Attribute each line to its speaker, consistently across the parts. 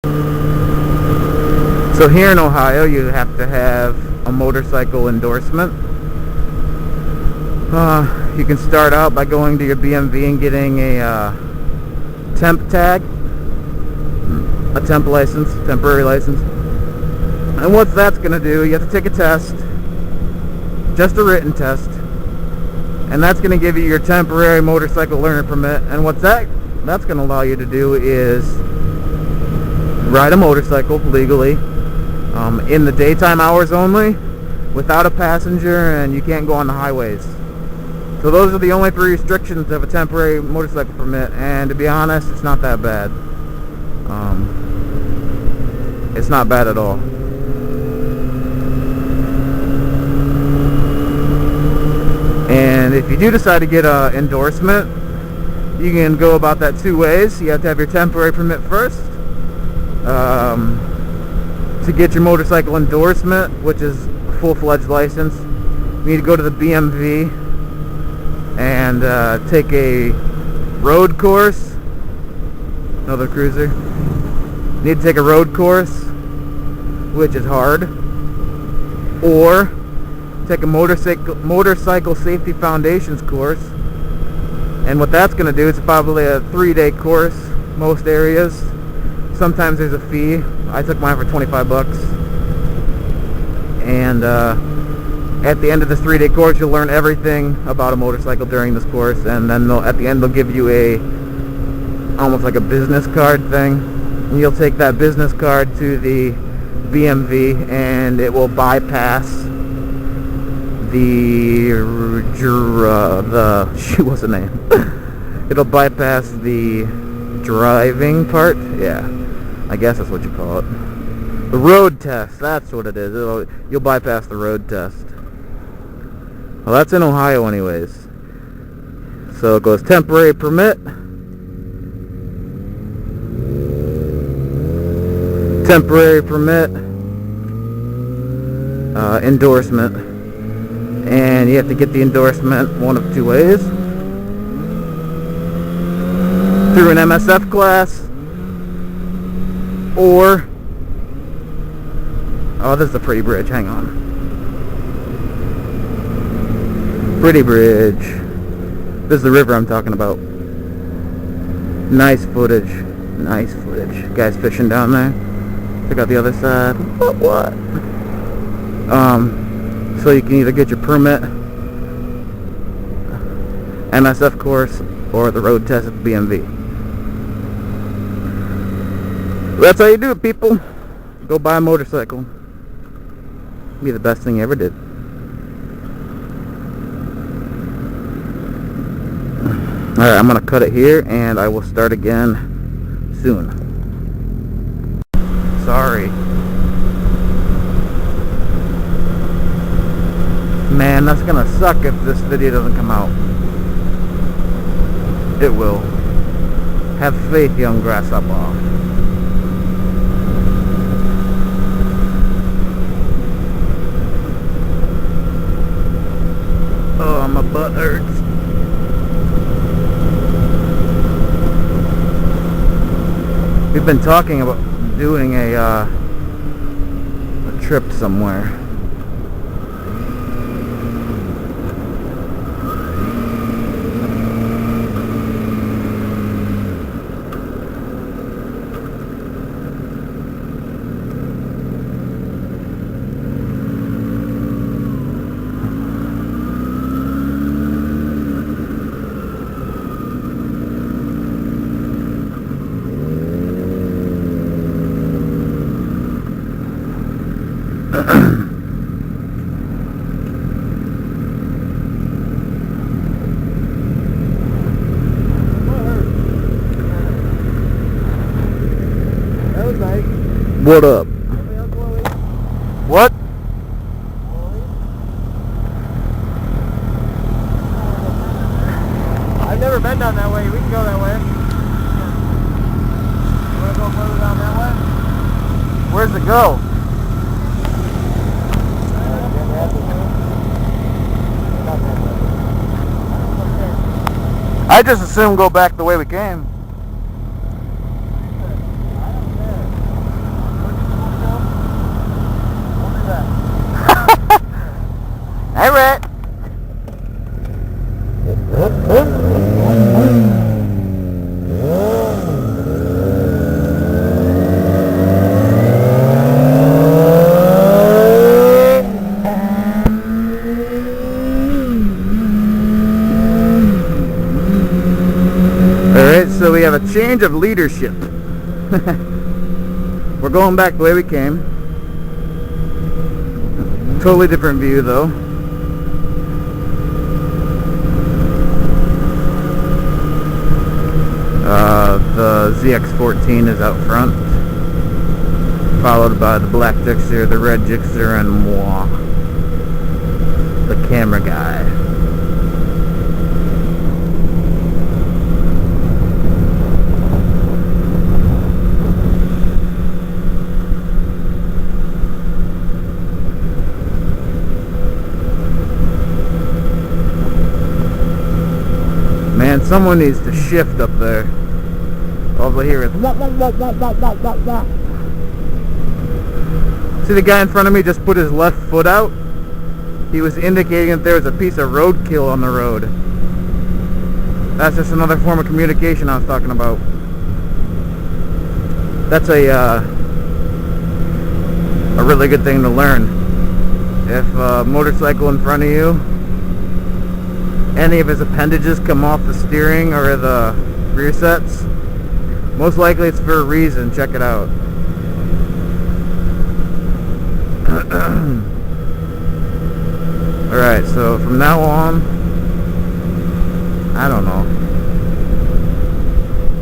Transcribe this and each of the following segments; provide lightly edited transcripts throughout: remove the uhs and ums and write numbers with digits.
Speaker 1: So here in Ohio, you have to have a motorcycle endorsement. You can start out by going to your BMV and getting a temp tag, a temp license, temporary license. And what that's going to do, you have to take a test, just a written test, and that's going to give you your temporary motorcycle learner permit. And what that's going to allow you to do is ride a motorcycle legally in the daytime hours only, without a passenger, and you can't go on the highways. So those are the only 3 restrictions of a temporary motorcycle permit, and to be honest, it's not that bad. It's not bad at all. And if you do decide to get an endorsement, you can go about that 2 ways. You have to have your temporary permit first. To get your motorcycle endorsement, which is a full-fledged license, you need to go to the BMV and take a road course. Another cruiser. You need to take a road course, which is hard, or take a motorcycle safety foundations course. And what that's going to do is probably a 3-day course, most areas. Sometimes there's a fee. I took mine for $25. And at the end of this 3-day course, you'll learn everything about a motorcycle during this course. And then at the end, they'll give you almost like a business card thing. And you'll take that business card to the BMV, and it will bypass what's the name? It'll bypass the driving part. Yeah, I guess that's what you call it. The road test. That's what it is. You'll bypass the road test. Well, that's in Ohio, anyways. So it goes temporary permit, endorsement. And you have to get the endorsement one of 2 ways. Through an MSF class, or... Oh, this is a pretty bridge. Hang on. Pretty bridge. This is the river I'm talking about. Nice footage. Nice footage. Guys fishing down there. Check out the other side. What? So you can either get your permit, MSF course, or the road test at the BMV. That's how you do it, people. Go buy a motorcycle. Be the best thing you ever did. Alright, I'm going to cut it here, and I will start again soon. Sorry. Man, that's gonna suck if this video doesn't come out. It will. Have faith, young grasshopper. Oh, my butt hurts. We've been talking about doing a trip somewhere. What up? What?
Speaker 2: I've never been down that way. We can go that way. You want to go further down that way?
Speaker 1: Where's it go? I just assume go back the way we came. change of leadership. We're going back the way we came. Totally different view though. The ZX14 is out front, followed by the black Gixxer, the red Gixxer, and moi, the camera guy. Man, someone needs to shift up there. Over here is wah, wah, wah, wah, wah, wah, wah, wah. See the guy in front of me just put his left foot out? He was indicating that there was a piece of roadkill on the road. That's just another form of communication I was talking about. That's a really good thing to learn. If a motorcycle in front of you, any of his appendages come off the steering or the rear sets, most likely it's for a reason. Check it out. Alright, so from now on, I don't know.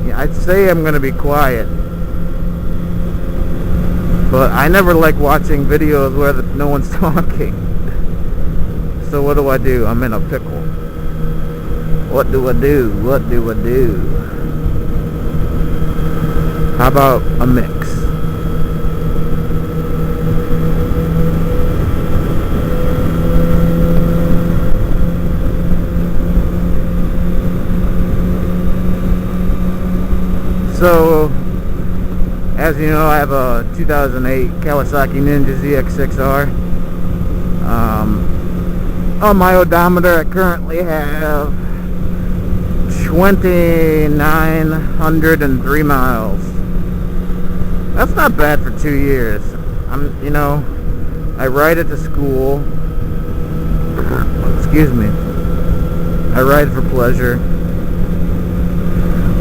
Speaker 1: Yeah, I'd say I'm going to be quiet. But I never like watching videos where no one's talking. So what do? I'm in a pickle. What do I do? What do I do? How about a mix? So, as you know, I have a 2008 Kawasaki Ninja ZX6R. On my odometer, I currently have 2,903 miles. That's not bad for 2 years. I ride it to school. Excuse me. I ride for pleasure.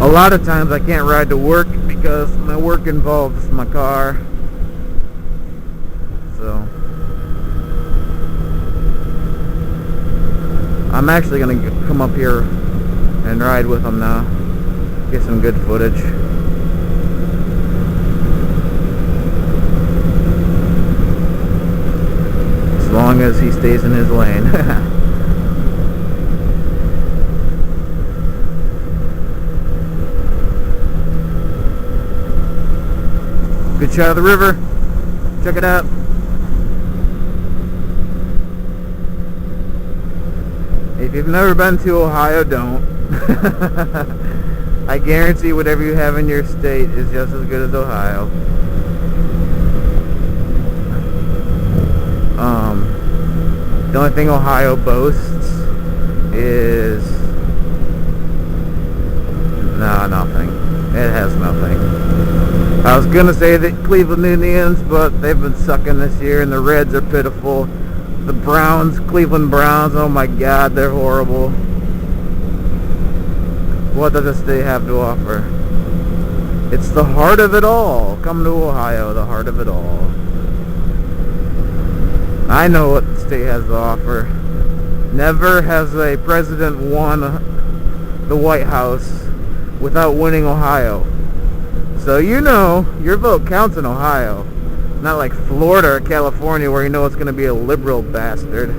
Speaker 1: A lot of times I can't ride to work because my work involves my car. So I'm actually going to come up here and ride with him now. Get some good footage. As long as he stays in his lane. Good shot of the river. Check it out. If you've never been to Ohio, don't. I guarantee whatever you have in your state is just as good as Ohio. The only thing Ohio boasts is nothing. It has nothing. I was gonna say the Cleveland Indians, but they've been sucking this year, and the Reds are pitiful. The Browns, Cleveland Browns, oh my God, they're horrible. What does this state have to offer? It's the heart of it all. Come to Ohio, the heart of it all. I know what the state has to offer. Never has a president won the White House without winning Ohio. So you know your vote counts in Ohio. Not like Florida or California where you know it's going to be a liberal bastard.